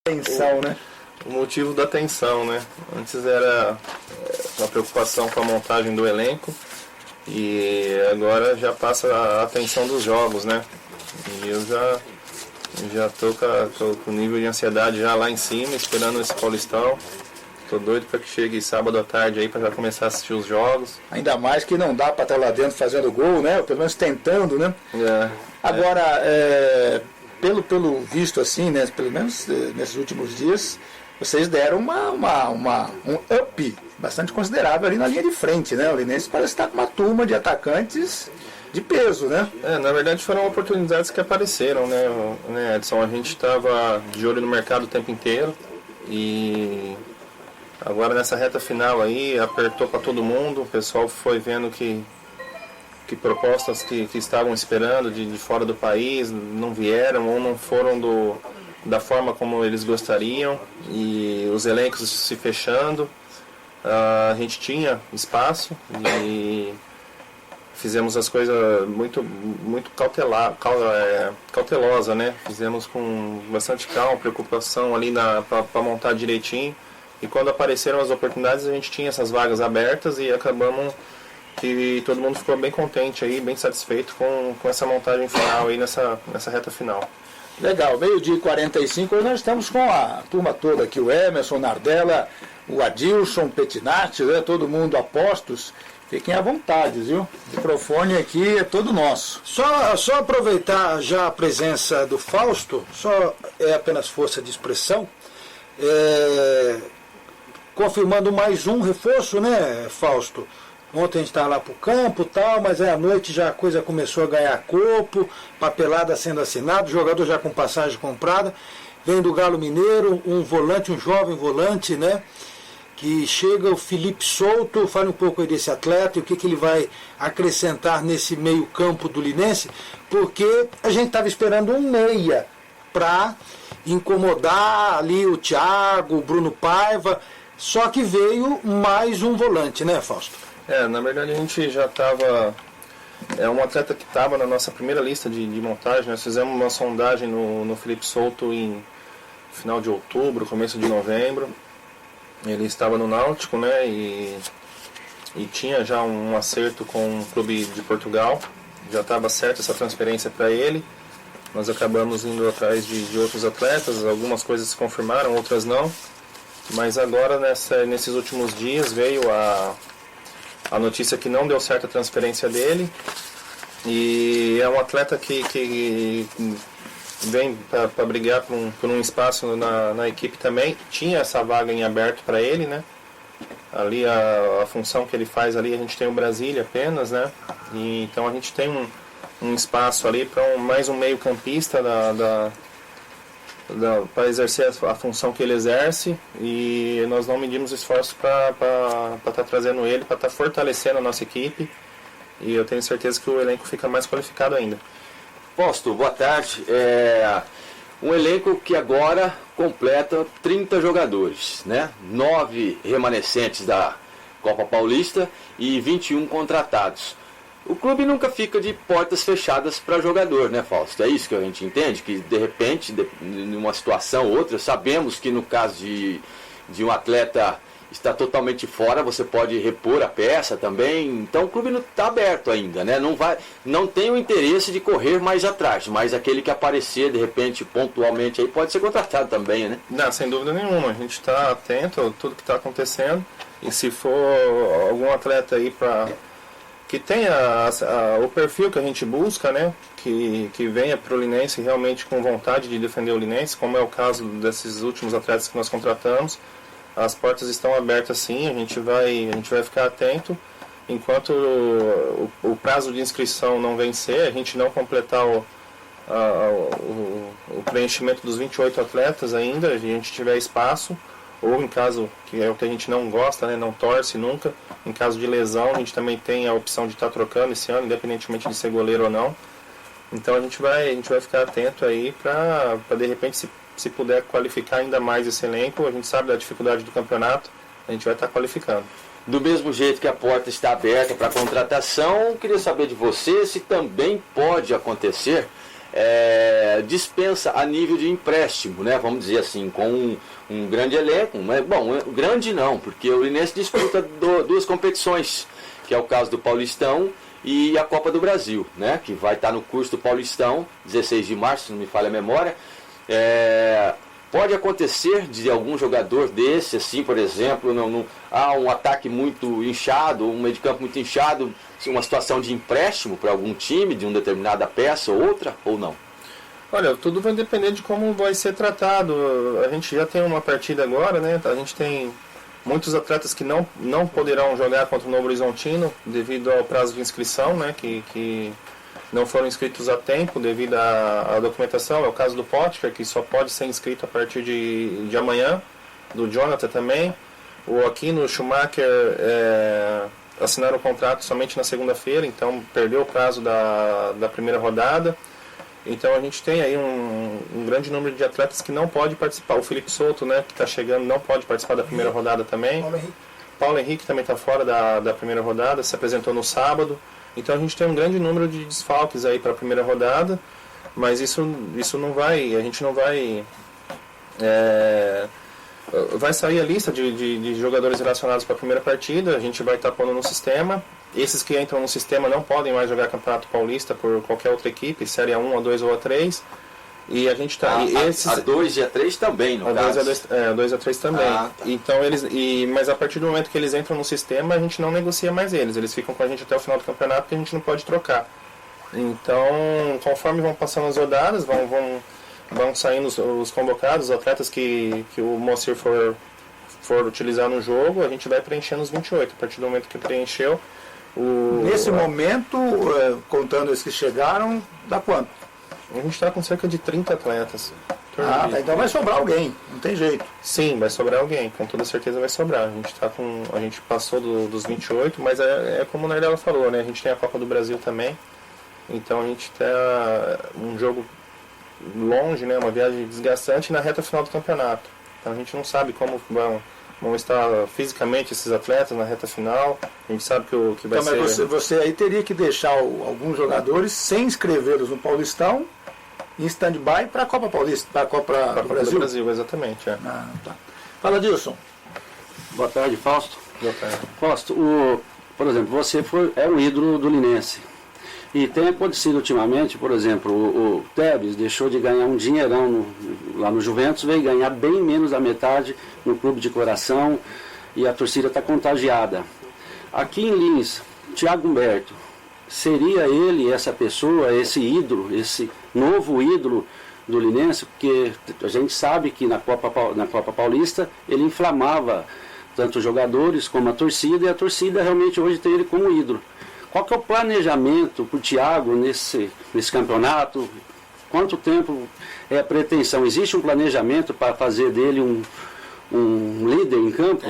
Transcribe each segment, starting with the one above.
Tensão, né? O motivo da tensão, né? Antes era uma preocupação com a montagem do elenco e agora já passa a tensão dos jogos, né? E eu já tô com o nível de ansiedade já lá em cima, esperando esse Paulistão. Tô doido para que chegue sábado à tarde aí para já começar a assistir os jogos. Ainda mais que não dá para estar lá dentro fazendo gol, né? Pelo menos tentando, né? Agora, pelo visto assim, né? Pelo menos nesses últimos dias, vocês deram um up bastante considerável ali na linha de frente, né? O Linense parece estar com uma turma de atacantes de peso, né? Na verdade foram oportunidades que apareceram, né, Edson? A gente estava de olho no mercado o tempo inteiro e agora nessa reta final aí apertou para todo mundo, o pessoal foi vendo que propostas que estavam esperando de fora do país não vieram ou não foram da forma como eles gostariam e os elencos se fechando. A gente tinha espaço e fizemos as coisas muito cautelosa, né? Fizemos com bastante calma, preocupação ali para montar direitinho. E quando apareceram as oportunidades, a gente tinha essas vagas abertas e acabamos que todo mundo ficou bem contente aí, bem satisfeito com essa montagem final aí nessa reta final. Legal, 12h45, hoje nós estamos com a turma toda aqui, o Emerson, Nardella, o Adilson, Petinati, né? Todo mundo a postos. Fiquem à vontade, viu? O microfone aqui é todo nosso. Só aproveitar já a presença do Fausto, só é apenas força de expressão, confirmando mais um reforço, né, Fausto? Ontem a gente estava lá para o campo e tal, mas à noite já a coisa começou a ganhar corpo, papelada sendo assinada, jogador já com passagem comprada. Vem do Galo Mineiro, um jovem volante, né? Que chega o Felipe Souto. Fale um pouco aí desse atleta e o que ele vai acrescentar nesse meio campo do Linense, porque a gente estava esperando um meia para incomodar ali o Thiago, o Bruno Paiva, só que veio mais um volante, né, Fausto? Na verdade a gente já estava... É um atleta que estava na nossa primeira lista de montagem. Nós fizemos uma sondagem no Felipe Souto em final de outubro, começo de novembro. Ele estava no Náutico, né, e tinha já um acerto com um clube de Portugal. Já estava certa essa transferência para ele. Nós acabamos indo atrás de outros atletas. Algumas coisas se confirmaram, outras não. Mas agora, nesses últimos dias, veio a notícia que não deu certo a transferência dele. E é um atleta que vem para brigar por um espaço na equipe também. Tinha essa vaga em aberto para ele, né? Ali a função que ele faz ali, a gente tem o Brasília apenas, né? E, então a gente tem um espaço ali para mais um meio campista para exercer a função que ele exerce, e nós não medimos esforço para estar trazendo ele, para estar fortalecendo a nossa equipe, e eu tenho certeza que o elenco fica mais qualificado ainda. Fausto, boa tarde. Um elenco que agora completa 30 jogadores, né? 9 remanescentes da Copa Paulista e 21 contratados. O clube nunca fica de portas fechadas para jogador, né, Fausto? É isso que a gente entende, que de repente, numa situação ou outra, sabemos que no caso de um atleta estar totalmente fora, você pode repor a peça também. Então o clube não está aberto ainda, né? Não tem o interesse de correr mais atrás, mas aquele que aparecer de repente pontualmente aí pode ser contratado também, né? Não, sem dúvida nenhuma. A gente está atento a tudo que está acontecendo, e se for algum atleta aí que tenha o perfil que a gente busca, né? Que venha para o Linense realmente com vontade de defender o Linense, como é o caso desses últimos atletas que nós contratamos. As portas estão abertas sim, a gente vai ficar atento. Enquanto o prazo de inscrição não vencer, a gente não completar o preenchimento dos 28 atletas ainda, a gente tiver espaço, ou em caso, que é o que a gente não gosta, né, não torce nunca, em caso de lesão, a gente também tem a opção de estar trocando esse ano, independentemente de ser goleiro ou não. Então a gente vai ficar atento aí para de repente, se puder qualificar ainda mais esse elenco. A gente sabe da dificuldade do campeonato, a gente vai estar qualificando. Do mesmo jeito que a porta está aberta para contratação, queria saber de você se também pode acontecer dispensa a nível de empréstimo, né? Vamos dizer assim, com um grande elenco, mas, bom, grande não, porque o Linense disputa duas competições, que é o caso do Paulistão e a Copa do Brasil, né? Que vai estar no curso do Paulistão, 16 de março, se não me falha a memória. Pode acontecer de algum jogador desse, assim, por exemplo, um ataque muito inchado, um meio de campo muito inchado, uma situação de empréstimo para algum time, de uma determinada peça ou outra, ou não? Olha, tudo vai depender de como vai ser tratado. A gente já tem uma partida agora, né? A gente tem muitos atletas que não poderão jogar contra o Novo Horizontino devido ao prazo de inscrição, né? Que não foram inscritos a tempo devido à documentação. É o caso do Potker, que só pode ser inscrito a partir de amanhã, do Jonathan também. O Aquino e o Schumacher assinaram o contrato somente na segunda-feira, então perdeu o prazo da primeira rodada. Então a gente tem aí um grande número de atletas que não pode participar. O Felipe Souto, né, que está chegando, não pode participar da primeira rodada também. Paulo Henrique também está fora da primeira rodada, se apresentou no sábado. Então a gente tem um grande número de desfalques aí para a primeira rodada, mas isso não vai, a gente não vai... vai sair a lista de jogadores relacionados para a primeira partida, a gente vai estar pondo no sistema. Esses que entram no sistema não podem mais jogar Campeonato Paulista por qualquer outra equipe, Série A1, A2 ou A3. E a gente está... A2 e A3 também, no caso? A2 e A3 também. Então, mas a partir do momento que eles entram no sistema, a gente não negocia mais eles. Eles ficam com a gente até o final do campeonato, porque a gente não pode trocar. Então, conforme vão passando as rodadas, vão saindo os convocados, os atletas que o Moacir for utilizar no jogo, a gente vai preenchendo os 28. A partir do momento que preencheu... Nesse momento, contando esses que chegaram, dá quanto? A gente está com cerca de 30 atletas. Então vai sobrar alguém, não tem jeito. Sim, vai sobrar alguém, com toda certeza vai sobrar. A gente passou dos 28, mas é como o Nardella falou, né? A gente tem a Copa do Brasil também, então a gente tem um jogo longe, né? Uma viagem desgastante na reta final do campeonato. Então a gente não sabe como vão estar fisicamente esses atletas na reta final. A gente sabe que vai ser... Mas você aí teria que deixar alguns jogadores sem inscrevê-los no Paulistão em stand-by para a Copa Paulista, para a Copa do Brasil. Brasil, exatamente. Tá. Fala, Dilson. Boa tarde, Fausto. Boa tarde. Fausto, por exemplo, você é um ídolo do Linense. E tem acontecido ultimamente, por exemplo, o Tevez deixou de ganhar um dinheirão lá no Juventus, veio ganhar bem menos da metade no clube de coração e a torcida está contagiada. Aqui em Lins, Thiago Humberto, seria ele essa pessoa, esse ídolo, esse novo ídolo do Linense? Porque a gente sabe que na Copa Paulista ele inflamava tanto os jogadores como a torcida, e a torcida realmente hoje tem ele como ídolo. Qual que é o planejamento para o Thiago nesse campeonato? Quanto tempo é a pretensão? Existe um planejamento para fazer dele um líder em campo?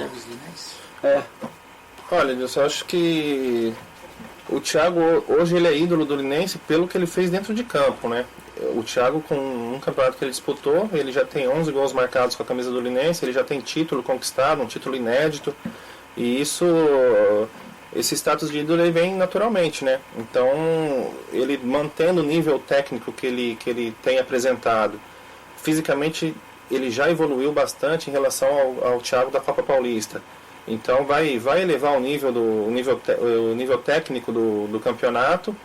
Olha, eu acho que o Thiago, hoje ele é ídolo do Linense pelo que ele fez dentro de campo, né? O Thiago, com um campeonato que ele disputou, ele já tem 11 gols marcados com a camisa do Linense, ele já tem título conquistado, um título inédito, e esse status de ídolo ele vem naturalmente, né? Então, ele mantendo o nível técnico que ele tem apresentado, fisicamente ele já evoluiu bastante em relação ao Thiago da Copa Paulista. Então, vai elevar o nível técnico do campeonato.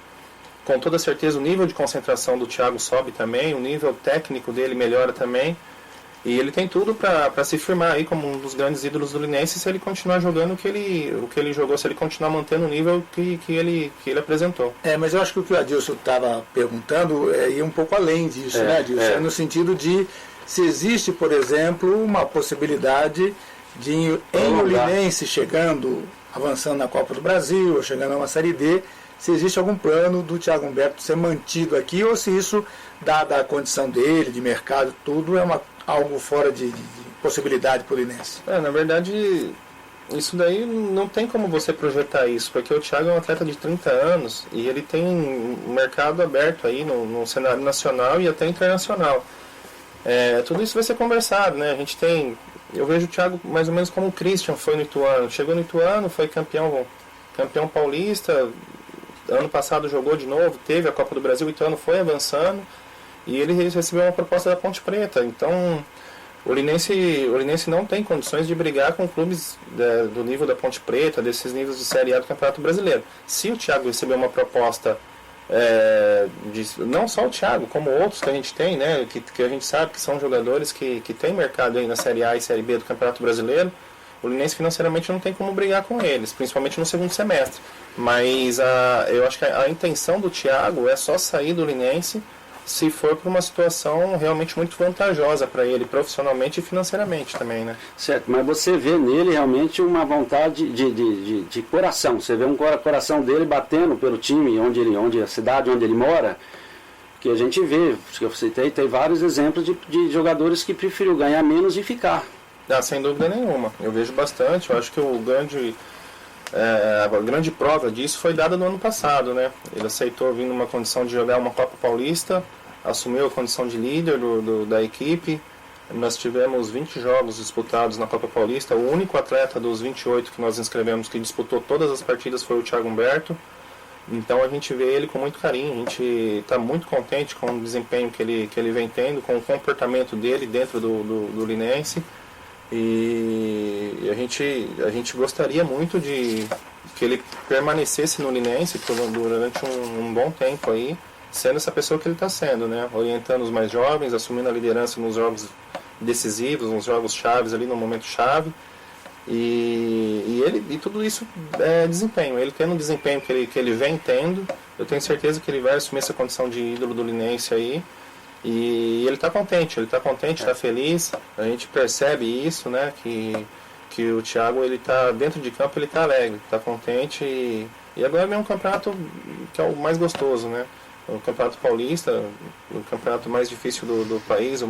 Com toda certeza, o nível de concentração do Thiago sobe também, o nível técnico dele melhora também. E ele tem tudo para se firmar aí como um dos grandes ídolos do Linense se ele continuar jogando o que ele jogou, se ele continuar mantendo o nível que ele apresentou. Mas eu acho que o que o Adilson estava perguntando ia um pouco além disso, né, Adilson? No sentido de se existe, por exemplo, uma possibilidade de em o Linense avançando na Copa do Brasil, ou chegando a uma Série D, se existe algum plano do Thiago Humberto ser mantido aqui, ou se isso, dada a condição dele, de mercado, tudo, é algo fora de possibilidade para o Linense. Na verdade, isso daí não tem como você projetar isso, porque o Thiago é um atleta de 30 anos e ele tem um mercado aberto aí no cenário nacional e até internacional. Tudo isso vai ser conversado, né? Eu vejo o Thiago mais ou menos como o Christian foi no Ituano. Chegou no Ituano, foi campeão paulista, ano passado jogou de novo, teve a Copa do Brasil, o Ituano foi avançando. e ele recebeu uma proposta da Ponte Preta. Então o Linense não tem condições de brigar com clubes do nível da Ponte Preta, desses níveis de Série A do Campeonato Brasileiro. Se o Thiago receber uma proposta, não só o Thiago, como outros que a gente tem, né, que a gente sabe que são jogadores que tem mercado aí na Série A e Série B do Campeonato Brasileiro, o Linense financeiramente não tem como brigar com eles, principalmente no segundo semestre. Mas eu acho que a intenção do Thiago é só sair do Linense se for para uma situação realmente muito vantajosa para ele, profissionalmente e financeiramente também, né? Certo, mas você vê nele realmente uma vontade de coração. Você vê um coração dele batendo pelo time, a cidade onde ele mora, que a gente vê, que eu citei, tem vários exemplos de jogadores que preferiu ganhar menos e ficar. Sem dúvida nenhuma. Eu vejo bastante. Eu acho que a grande prova disso foi dada no ano passado, né? Ele aceitou vir numa condição de jogar uma Copa Paulista, assumiu a condição de líder da equipe. Nós tivemos 20 jogos disputados na Copa Paulista. O único atleta dos 28 que nós inscrevemos que disputou todas as partidas foi o Thiago Humberto. Então a gente vê ele com muito carinho, a gente está muito contente com o desempenho que ele vem tendo, com o comportamento dele dentro do Linense. E a gente gostaria muito de que ele permanecesse no Linense durante um bom tempo aí, sendo essa pessoa que ele está sendo, né? Orientando os mais jovens, assumindo a liderança nos jogos decisivos, nos jogos chaves ali no momento chave. E tudo isso é desempenho. Ele tendo o desempenho que ele vem tendo, eu tenho certeza que ele vai assumir essa condição de ídolo do Linense aí. E ele está contente, está feliz. A gente percebe isso, né? Que o Thiago, ele tá dentro de campo, ele está alegre, está contente. E agora é um campeonato que é o mais gostoso, né? O Campeonato Paulista, o campeonato mais difícil do país,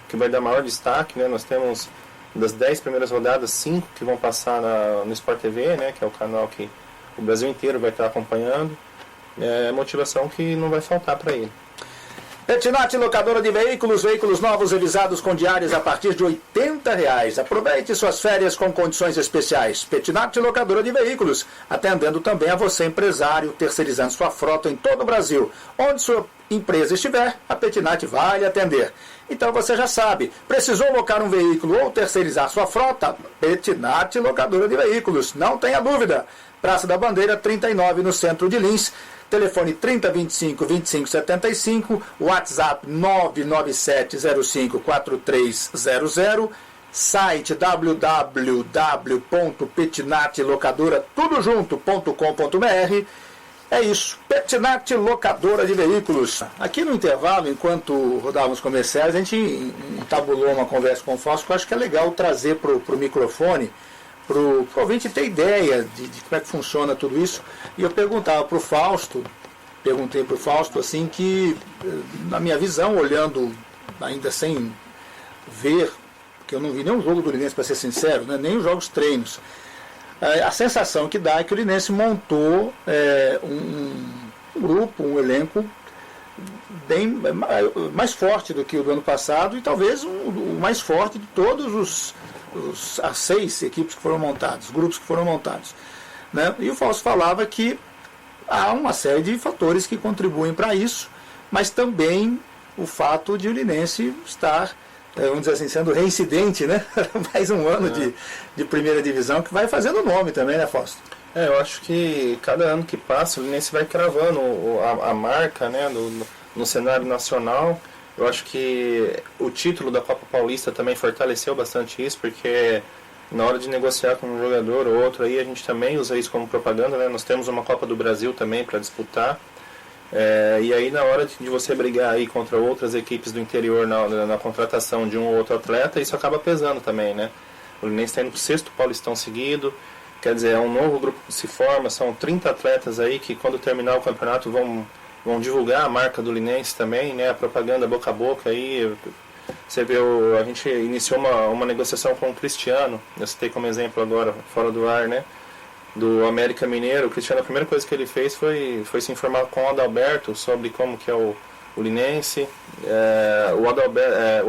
que vai dar maior destaque, né? Nós temos das 10 primeiras rodadas, 5 que vão passar no Sport TV, né? Que é o canal que o Brasil inteiro vai estar acompanhando. É motivação que não vai faltar para ele. Petinati Locadora de Veículos novos revisados com diárias a partir de R$ 80. Aproveite suas férias com condições especiais. Petinati Locadora de Veículos, atendendo também a você, empresário, terceirizando sua frota em todo o Brasil. Onde sua empresa estiver, a Petinati vai lhe atender. Então você já sabe, precisou locar um veículo ou terceirizar sua frota? Petinati Locadora de Veículos, não tenha dúvida. Praça da Bandeira 39, no centro de Lins. Telefone 3025-2575, WhatsApp 997054300, site www.petinatelocadora.com.br. É isso, Petinati Locadora de Veículos. Aqui no intervalo, enquanto rodávamos comerciais, a gente entabulou uma conversa com o Fausto, que eu acho que é legal trazer para o microfone, para o ouvinte ter ideia de como é que funciona tudo isso. E eu perguntei para o Fausto assim, que na minha visão, olhando ainda sem ver, porque eu não vi nenhum jogo do Linense, para ser sincero, né, nem os jogos treinos, a sensação que dá é que o Linense montou um grupo, um elenco bem mais forte do que o do ano passado, e talvez o mais forte de todos as 6 equipes que foram montadas, grupos que foram montados, né? E o Fausto falava que há uma série de fatores que contribuem para isso, mas também o fato de o Linense estar, vamos dizer assim, sendo reincidente, né? Mais um ano de primeira divisão, que vai fazendo nome também, né, Fausto? Eu acho que cada ano que passa o Linense vai cravando a marca, né, no cenário nacional. Eu acho que o título da Copa Paulista também fortaleceu bastante isso, porque na hora de negociar com um jogador ou outro, aí a gente também usa isso como propaganda, né? Nós temos uma Copa do Brasil também para disputar. E aí na hora de você brigar aí contra outras equipes do interior na contratação de um ou outro atleta, isso acaba pesando também, né? O Linense está indo para o 6º Paulistão seguido, quer dizer, é um novo grupo que se forma, são 30 atletas aí que quando terminar o campeonato vão divulgar a marca do Linense também, né? A propaganda boca a boca aí. Você vê, a gente iniciou uma negociação com o Cristiano, eu citei como exemplo agora, fora do ar, né? Do América Mineiro. O Cristiano, a primeira coisa que ele fez foi se informar com o Adalberto sobre como que é o Linense. O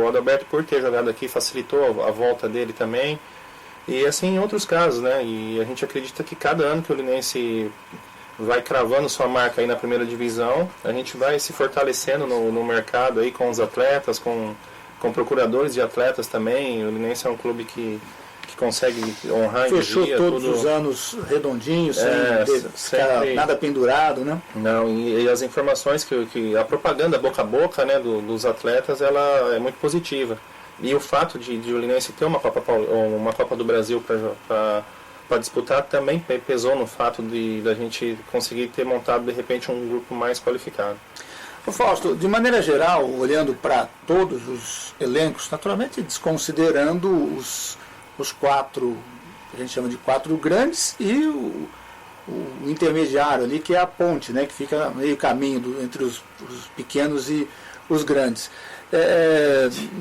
Adalberto, por ter jogado aqui, facilitou a volta dele também. E assim em outros casos, né? E a gente acredita que cada ano que o Linense vai cravando sua marca aí na primeira divisão, a gente vai se fortalecendo no mercado aí com os atletas, com procuradores de atletas também. O Linense é um clube que consegue honrar em Fechou dia. todos tudo... os anos redondinhos, sem nada pendurado, né? Não, e as informações que a propaganda boca a boca, né, dos atletas, ela é muito positiva. E o fato de o Linense ter uma Copa do Brasil para disputar também pesou no fato da gente conseguir ter montado de repente um grupo mais qualificado. Ô Fausto, de maneira geral, olhando para todos os elencos, naturalmente desconsiderando os 4, a gente chama de 4 grandes, e o intermediário ali, que é a ponte, né, que fica meio caminho entre os pequenos e os grandes.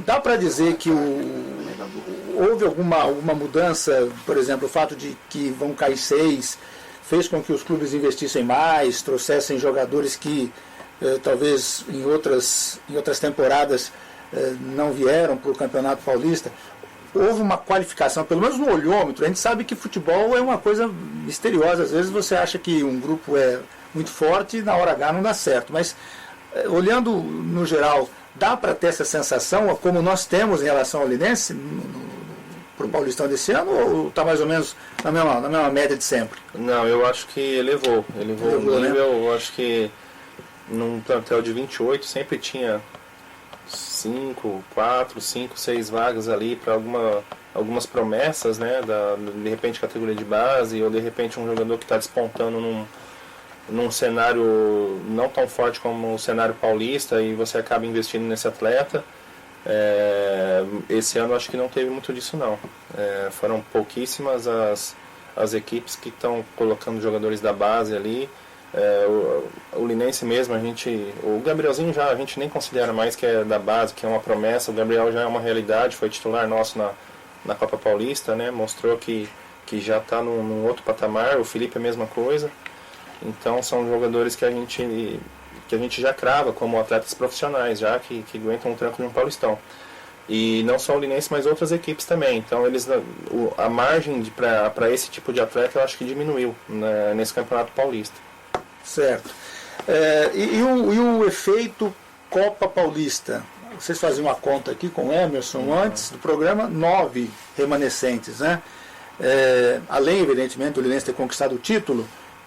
Dá para dizer que houve alguma mudança, por exemplo, o fato de que vão cair 6 fez com que os clubes investissem mais, trouxessem jogadores que talvez em outras temporadas não vieram para o Campeonato Paulista? Houve uma qualificação, pelo menos no olhômetro. A gente sabe que futebol é uma coisa misteriosa. Às vezes você acha que um grupo é muito forte e na hora H não dá certo. Mas, olhando no geral, dá para ter essa sensação, como nós temos em relação ao Linense, para o Paulistão desse ano, ou está mais ou menos na mesma média de sempre? Não, eu acho que elevou o nível, né? Eu acho que num plantel de 28 sempre tinha 4, 5, 6 vagas ali para algumas promessas, né, de repente categoria de base, ou de repente um jogador que está despontando num cenário não tão forte como o cenário paulista, e você acaba investindo nesse atleta. Esse ano acho que não teve muito disso não. Foram pouquíssimas as equipes que estão colocando jogadores da base ali. O Linense mesmo, o Gabrielzinho já a gente nem considera mais que é da base, que é uma promessa. O Gabriel já é uma realidade, foi titular nosso na Copa Paulista, né? Mostrou que já está num outro patamar. O Felipe é a mesma coisa. Então são jogadores que a gente já crava como atletas profissionais, já que aguentam um tranco de um Paulistão. E não só o Linense, mas outras equipes também. Então a margem para esse tipo de atleta eu acho que diminuiu, né, nesse Campeonato Paulista. Certo. E o efeito Copa Paulista? Vocês faziam uma conta aqui com o Emerson antes do programa, 9 remanescentes, né? Além, evidentemente, do Linense ter conquistado o título,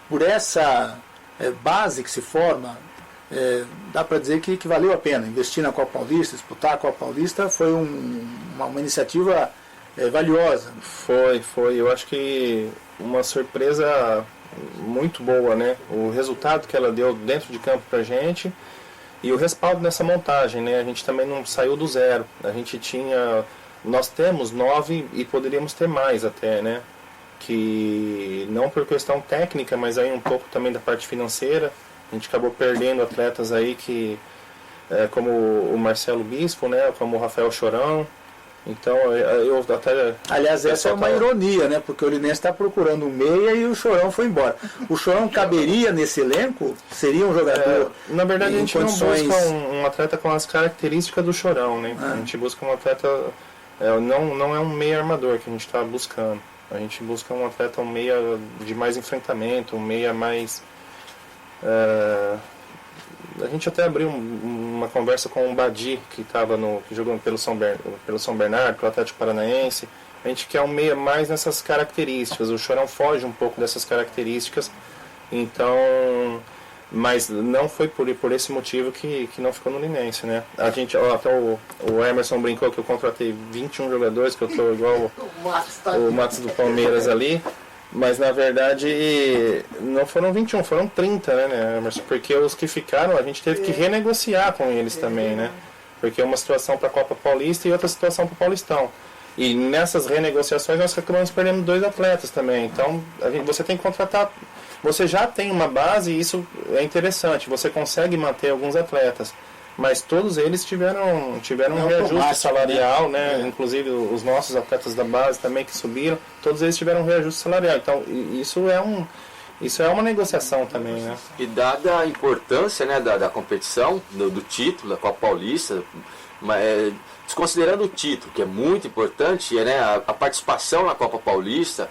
por essa base que se forma, dá para dizer que valeu a pena investir na Copa Paulista, disputar a Copa Paulista. Foi uma iniciativa valiosa. Foi. Eu acho que uma surpresa muito boa, né? O resultado que ela deu dentro de campo pra gente e o respaldo nessa montagem, né? A gente também não saiu do zero. Nós temos 9 e poderíamos ter mais até, né? Que não por questão técnica, mas aí um pouco também da parte financeira. A gente acabou perdendo atletas aí como o Marcelo Bispo, né? Como o Rafael Chorão. Então, eu até... Aliás, essa é uma ironia, né? Porque o Linense está procurando um meia e o Chorão foi embora. O Chorão caberia nesse elenco? Seria um jogador na verdade, a gente condições... não busca um atleta com as características do Chorão, né? A gente busca um atleta... não é um meia armador que a gente está buscando. A gente busca um atleta, um meia de mais enfrentamento, um meia mais... A gente até abriu uma conversa com o Badi, que estava jogando pelo São Bernardo, pelo Atlético Paranaense. A gente quer um meia mais nessas características. O Chorão foge um pouco dessas características. Então, mas não foi por esse motivo que não ficou no Linense, né? A gente, até o Emerson brincou que eu contratei 21 jogadores, que eu estou igual o Matos do Palmeiras ali. Mas na verdade não foram 21, foram 30, né, Emerson? Porque os que ficaram a gente teve que renegociar com eles também, né? Porque uma situação para a Copa Paulista e outra situação para o Paulistão. E nessas renegociações nós acabamos perdendo 2 atletas também. Então você tem que contratar. Você já tem uma base e isso é interessante. Você consegue manter alguns atletas. Mas todos eles tiveram um reajuste salarial, né? Inclusive os nossos atletas da base também que subiram, todos eles tiveram um reajuste salarial. Então isso é uma negociação também, né? E dada a importância, né, da competição, do título, da Copa Paulista, desconsiderando o título, que é muito importante, né, a participação na Copa Paulista,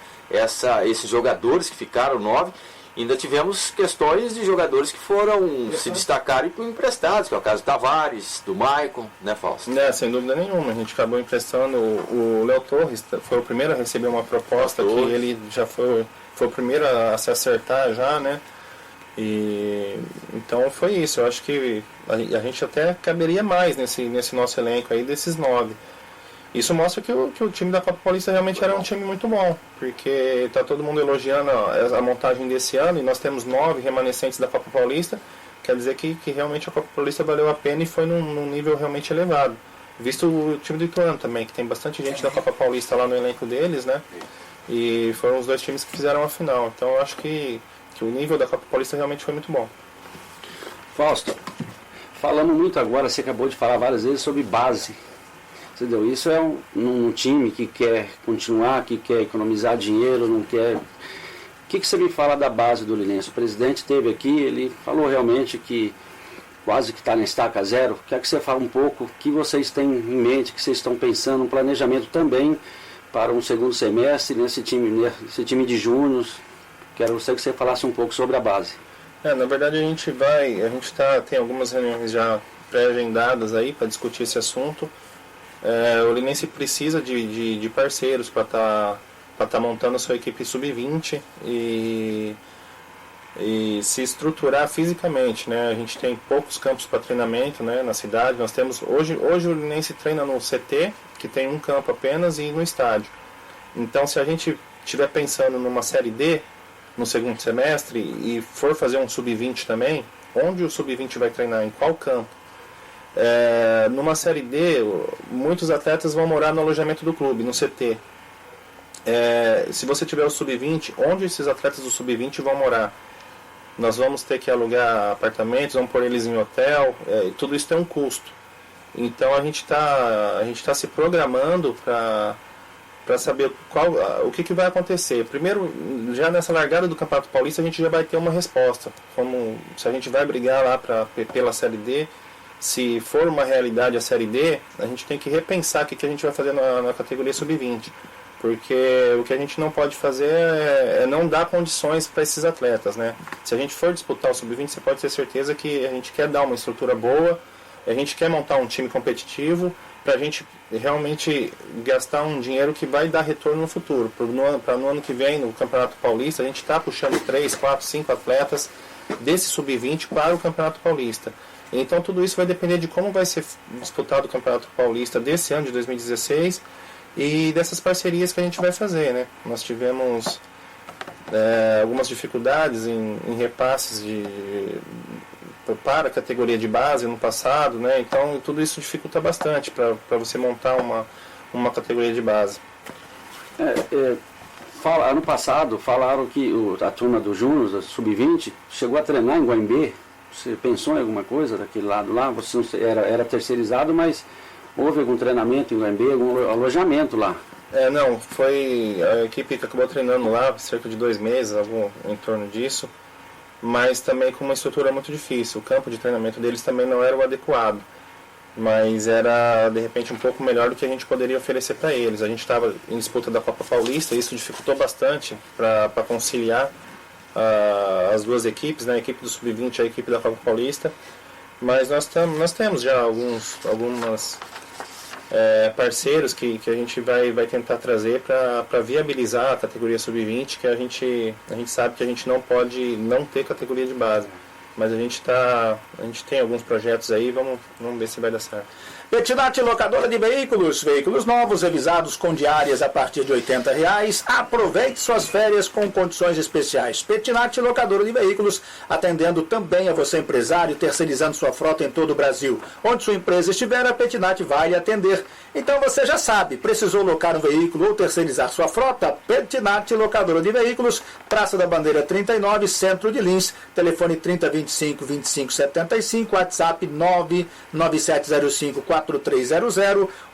esses jogadores que ficaram 9, Ainda tivemos questões de jogadores que foram se destacarem por emprestados, que é o caso do Tavares, do Maicon, né, Fausto? Sem dúvida nenhuma. A gente acabou emprestando o Léo Torres, foi o primeiro a receber uma proposta, que ele já foi o primeiro a se acertar já, né? E então foi isso. Eu acho que a gente até caberia mais nesse nosso elenco aí, desses 9. Isso mostra que o time da Copa Paulista realmente era um time muito bom, porque está todo mundo elogiando a montagem desse ano, e nós temos 9 remanescentes da Copa Paulista. Quer dizer que realmente a Copa Paulista valeu a pena e foi num nível realmente elevado. Visto o time do Ituano também, que tem bastante gente da Copa Paulista lá no elenco deles, né? E foram os 2 times que fizeram a final. Então eu acho que o nível da Copa Paulista realmente foi muito bom. Fausto, falando muito agora, você acabou de falar várias vezes sobre base. Entendeu? Isso é um time que quer continuar, que quer economizar dinheiro, não quer... O que você me fala da base do Linense? O presidente esteve aqui, ele falou realmente que quase que está na estaca zero. Quer que você fale um pouco o que vocês têm em mente, que vocês estão pensando, um planejamento também para um segundo semestre, nesse time de júniors. Quero que você falasse um pouco sobre a base. Na verdade tem algumas reuniões já pré-agendadas aí para discutir esse assunto. O Linense precisa de parceiros para estar montando a sua equipe sub-20 e se estruturar fisicamente, né? A gente tem poucos campos para treinamento, né, na cidade. Nós temos hoje o Linense treina no CT, que tem um campo apenas, e no estádio. Então, se a gente estiver pensando numa Série D no segundo semestre e for fazer um sub-20 também, onde o sub-20 vai treinar, em qual campo? Numa Série D, muitos atletas vão morar no alojamento do clube, no CT. Se você tiver o sub-20, onde esses atletas do sub-20 vão morar? Nós vamos ter que alugar apartamentos, vamos pôr eles em hotel, tudo isso tem um custo. Então a gente tá se programando para saber o que vai acontecer. Primeiro, já nessa largada do Campeonato Paulista, a gente já vai ter uma resposta. Como se a gente vai brigar lá pela Série D. Se for uma realidade a Série D, a gente tem que repensar o que a gente vai fazer na categoria sub-20. Porque o que a gente não pode fazer é não dar condições para esses atletas, né? Se a gente for disputar o sub-20, você pode ter certeza que a gente quer dar uma estrutura boa, a gente quer montar um time competitivo, para a gente realmente gastar um dinheiro que vai dar retorno no futuro. Para no ano que vem, no Campeonato Paulista, a gente está puxando 3, 4, 5 atletas desse sub-20 para o Campeonato Paulista. Então tudo isso vai depender de como vai ser disputado o Campeonato Paulista desse ano de 2016 e dessas parcerias que a gente vai fazer, né? Nós tivemos algumas dificuldades em repasses para a categoria de base no passado, né? Então tudo isso dificulta bastante para você montar uma categoria de base. Ano passado falaram que a turma do Júnior, sub-20, chegou a treinar em Guaimbê. Você pensou em alguma coisa daquele lado lá? Você era terceirizado, mas houve algum treinamento em Guaimbê, algum alojamento lá? Não, foi a equipe que acabou treinando lá cerca de 2 meses, algo em torno disso, mas também com uma estrutura muito difícil. O campo de treinamento deles também não era o adequado, mas era de repente um pouco melhor do que a gente poderia oferecer para eles. A gente estava em disputa da Copa Paulista, e isso dificultou bastante para conciliar as duas equipes, né, a equipe do Sub-20 e a equipe da Copa Paulista, mas nós temos já alguns parceiros que a gente vai tentar trazer para viabilizar a categoria Sub-20, que a gente sabe que a gente não pode não ter categoria de base, mas a gente tem alguns projetos aí, vamos ver se vai dar certo. Petinati Locadora de veículos novos revisados com diárias a partir de R$80. Aproveite suas férias com condições especiais. Petinati Locadora de Veículos, atendendo também a você empresário, terceirizando sua frota em todo o Brasil. Onde sua empresa estiver, a Petinati vai lhe atender. Então você já sabe, precisou locar um veículo ou terceirizar sua frota? Petinati Locadora de Veículos, Praça da Bandeira 39, Centro de Lins, telefone 3025-2575, WhatsApp 99705-4300,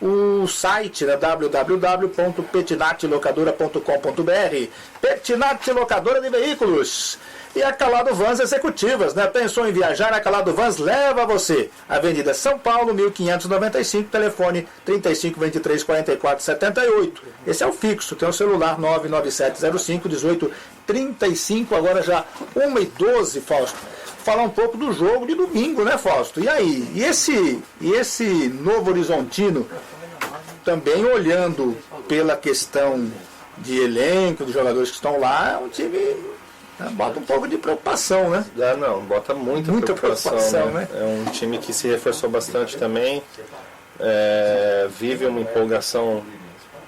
o site é www.petinatelocadora.com.br. Petinati Locadora de Veículos. E a Calado Vans Executivas, né? Pensou em viajar? A Calado Vans leva você. Avenida São Paulo, 1595, telefone 3523-4478. Esse é o fixo, tem o celular 99705-1835. 9h35, agora já 1h12, Fausto. Falar um pouco do jogo de domingo, né, Fausto? E aí? E esse Novo Horizontino, também olhando pela questão de elenco, dos jogadores que estão lá, é um time... Bota um pouco de preocupação, né? Não, bota muita preocupação, né? É um time que se reforçou bastante também, vive uma empolgação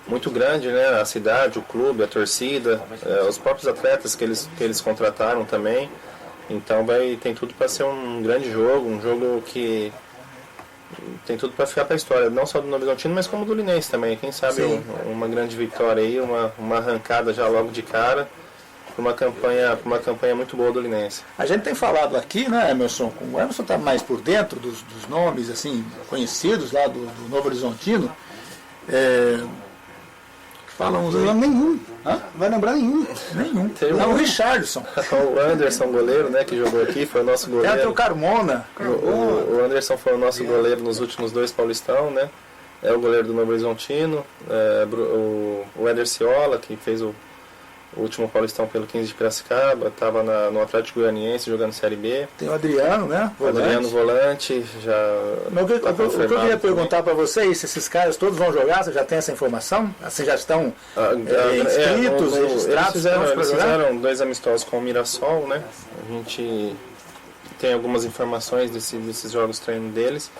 muito grande, né? A cidade, o clube, a torcida, os próprios atletas que eles contrataram também. Então tem tudo para ser um grande jogo, um jogo que tem tudo para ficar para a história, não só do Novo Horizontino, mas como do Linense também. Quem sabe uma grande vitória aí, uma arrancada já logo de cara, uma campanha muito boa do Linense. A gente tem falado aqui, né, Emerson? O Emerson está mais por dentro dos nomes assim conhecidos lá do Novo Horizontino. Falam nenhum. Vai lembrar nenhum. Nenhum. O Richarlison. O Anderson, goleiro, né, que jogou aqui, foi o nosso goleiro. Entra o Carmona. O Anderson foi o nosso goleiro nos últimos 2 Paulistão, né? É o goleiro do Novo Horizontino. O Éder Ciola, que fez o último Paulistão pelo 15 de Piracicaba, estava no Atlético Goianiense jogando Série B. Tem o Adriano, né? Adriano volante, já. Mas o que eu queria perguntar para vocês, se esses caras todos vão jogar, você já tem essa informação? Assim, já estão inscritos, registrados? Eles fizeram 2 amistosos com o Mirassol, né? A gente tem algumas informações desses jogos treino deles.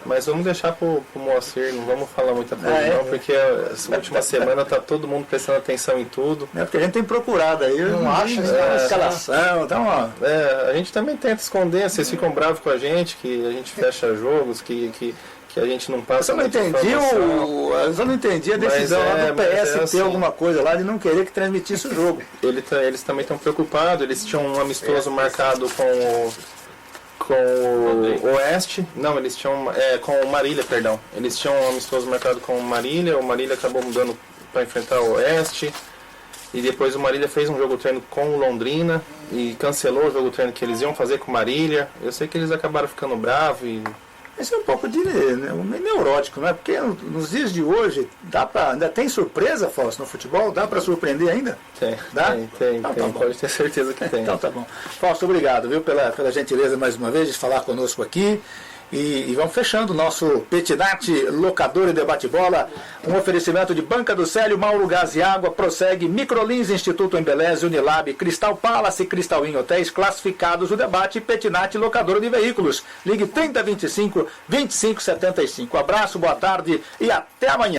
Mas vamos deixar pro Moacir, não vamos falar muita coisa não, porque essa última semana tá todo mundo prestando atenção em tudo. Porque a gente tem procurado aí, não acha escalação, então a gente também tenta esconder, vocês ficam bravos com a gente, que a gente fecha jogos, que a gente não passa. Eu só não entendi a decisão lá do PS ter alguma coisa lá de não querer que transmitisse o jogo. Eles também estão preocupados, eles tinham um amistoso marcado com o Oeste, não, eles tinham com o Marília, perdão. Eles tinham um amistoso marcado com o Marília acabou mudando para enfrentar o Oeste. E depois o Marília fez um jogo treino com o Londrina e cancelou o jogo treino que eles iam fazer com o Marília. Eu sei que eles acabaram ficando bravos e... Esse é um pouco de neurótico, né? Porque nos dias de hoje ainda tem surpresa, Fausto, no futebol? Dá para surpreender ainda? Tem. Então, tem. Pode ter certeza que tem. Então tá bom. Fausto, obrigado, viu, pela gentileza mais uma vez de falar conosco aqui. E vamos fechando o nosso Petinati Locador e Debate Bola. Um oferecimento de Banca do Célio, Mauro Gás e Água, prossegue Microlins, Instituto Embeleze, Unilab, Cristal Palace e Cristal Inn Hotéis, classificados o debate Petinati Locador de Veículos. Ligue 3025-2575. Abraço, boa tarde e até amanhã.